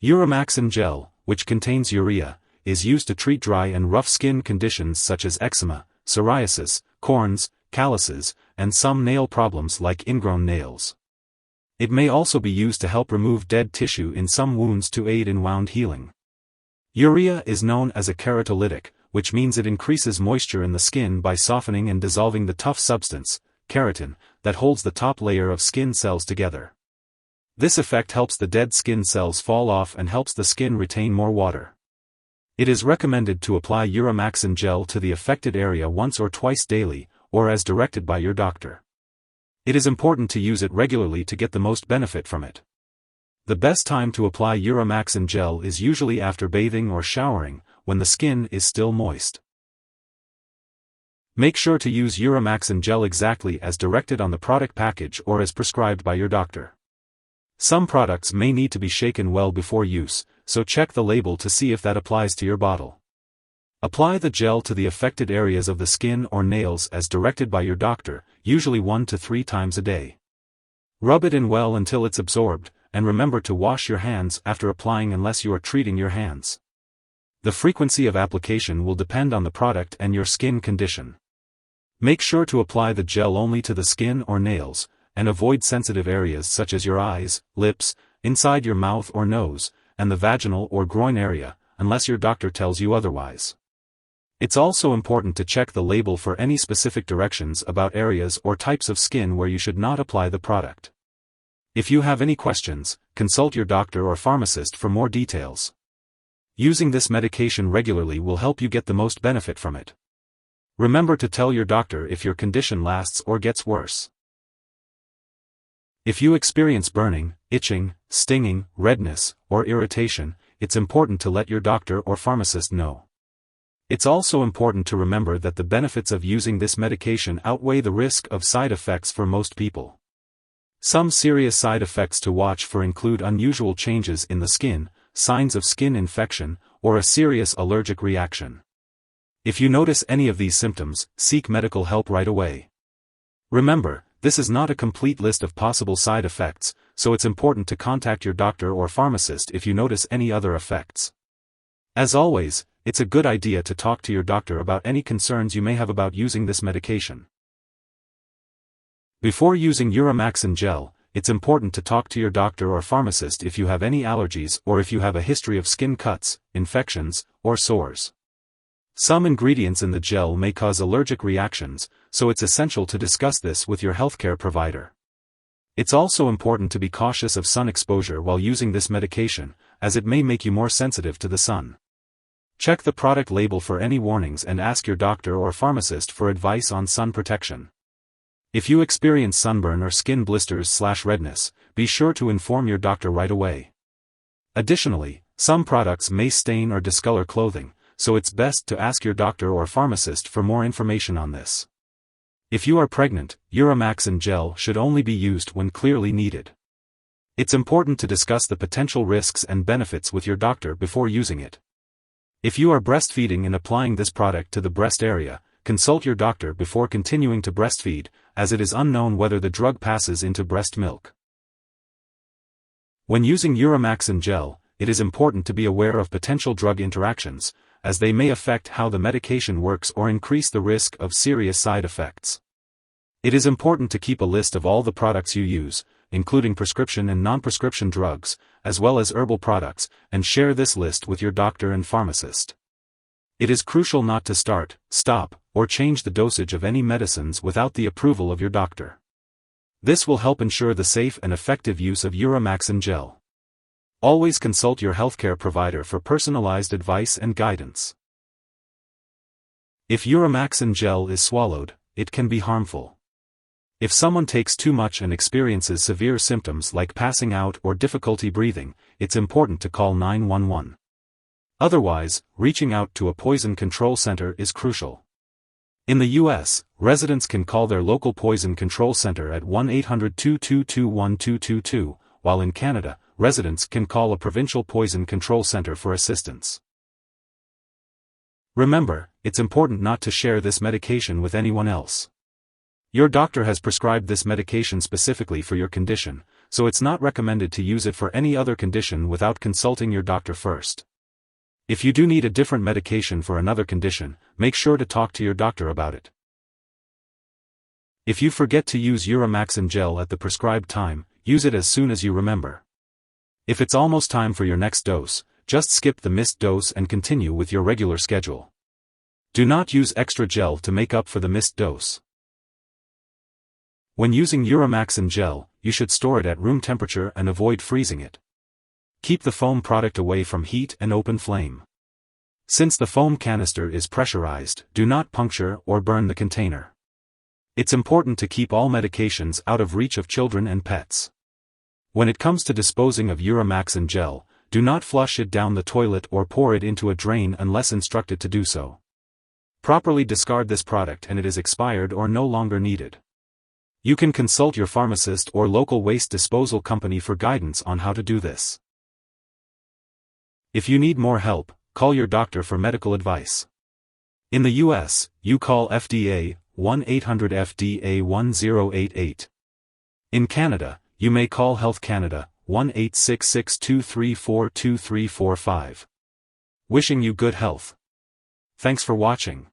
Uramaxin Gel, which contains urea, is used to treat dry and rough skin conditions such as eczema, psoriasis, corns, calluses, and some nail problems like ingrown nails. It may also be used to help remove dead tissue in some wounds to aid in wound healing. Urea is known as a keratolytic, which means it increases moisture in the skin by softening and dissolving the tough substance, keratin, that holds the top layer of skin cells together. This effect helps the dead skin cells fall off and helps the skin retain more water. It is recommended to apply Uramaxin Gel to the affected area once or twice daily, or as directed by your doctor. It is important to use it regularly to get the most benefit from it. The best time to apply Uramaxin Gel is usually after bathing or showering, when the skin is still moist. Make sure to use Uramaxin Gel exactly as directed on the product package or as prescribed by your doctor. Some products may need to be shaken well before use, so check the label to see if that applies to your bottle. Apply the gel to the affected areas of the skin or nails as directed by your doctor, usually 1 to 3 times a day. Rub it in well until it's absorbed, and remember to wash your hands after applying unless you are treating your hands. The frequency of application will depend on the product and your skin condition. Make sure to apply the gel only to the skin or nails, and avoid sensitive areas such as your eyes, lips, inside your mouth or nose, and the vaginal or groin area, unless your doctor tells you otherwise. It's also important to check the label for any specific directions about areas or types of skin where you should not apply the product. If you have any questions, consult your doctor or pharmacist for more details. Using this medication regularly will help you get the most benefit from it. Remember to tell your doctor if your condition lasts or gets worse. If you experience burning, itching, stinging, redness, or irritation, it's important to let your doctor or pharmacist know. It's also important to remember that the benefits of using this medication outweigh the risk of side effects for most people. Some serious side effects to watch for include unusual changes in the skin, signs of skin infection, or a serious allergic reaction. If you notice any of these symptoms, seek medical help right away. Remember, this is not a complete list of possible side effects, so it's important to contact your doctor or pharmacist if you notice any other effects. As always, it's a good idea to talk to your doctor about any concerns you may have about using this medication. Before using Uramaxin Gel, it's important to talk to your doctor or pharmacist if you have any allergies or if you have a history of skin cuts, infections, or sores. Some ingredients in the gel may cause allergic reactions, so it's essential to discuss this with your healthcare provider. It's also important to be cautious of sun exposure while using this medication, as it may make you more sensitive to the sun. Check the product label for any warnings and ask your doctor or pharmacist for advice on sun protection. If you experience sunburn or skin blisters/redness, be sure to inform your doctor right away. Additionally, some products may stain or discolor clothing, so it's best to ask your doctor or pharmacist for more information on this. If you are pregnant, Uramaxin Gel should only be used when clearly needed. It's important to discuss the potential risks and benefits with your doctor before using it. If you are breastfeeding and applying this product to the breast area, consult your doctor before continuing to breastfeed, as it is unknown whether the drug passes into breast milk. When using Uramaxin Gel, it is important to be aware of potential drug interactions, as they may affect how the medication works or increase the risk of serious side effects. It is important to keep a list of all the products you use, including prescription and non-prescription drugs, as well as herbal products, and share this list with your doctor and pharmacist. It is crucial not to start, stop, or change the dosage of any medicines without the approval of your doctor. This will help ensure the safe and effective use of Uramaxin Gel. Always consult your healthcare provider for personalized advice and guidance. If Uramaxin Gel is swallowed, it can be harmful. If someone takes too much and experiences severe symptoms like passing out or difficulty breathing, it's important to call 911. Otherwise, reaching out to a poison control center is crucial. In the U.S., residents can call their local poison control center at 1-800-222-1222, while in Canada, residents can call a provincial poison control center for assistance. Remember, it's important not to share this medication with anyone else. Your doctor has prescribed this medication specifically for your condition, so it's not recommended to use it for any other condition without consulting your doctor first. If you do need a different medication for another condition, make sure to talk to your doctor about it. If you forget to use Uramaxin Gel at the prescribed time, use it as soon as you remember. If it's almost time for your next dose, just skip the missed dose and continue with your regular schedule. Do not use extra gel to make up for the missed dose. When using Uramaxin Gel, you should store it at room temperature and avoid freezing it. Keep the foam product away from heat and open flame. Since the foam canister is pressurized, do not puncture or burn the container. It's important to keep all medications out of reach of children and pets. When it comes to disposing of Uramaxin Gel, do not flush it down the toilet or pour it into a drain unless instructed to do so. Properly discard this product and it is expired or no longer needed. You can consult your pharmacist or local waste disposal company for guidance on how to do this. If you need more help, call your doctor for medical advice. In the US, you call FDA 1-800-FDA-1088. In Canada, you may call Health Canada 1-866-234-2345. Wishing you good health. Thanks for watching.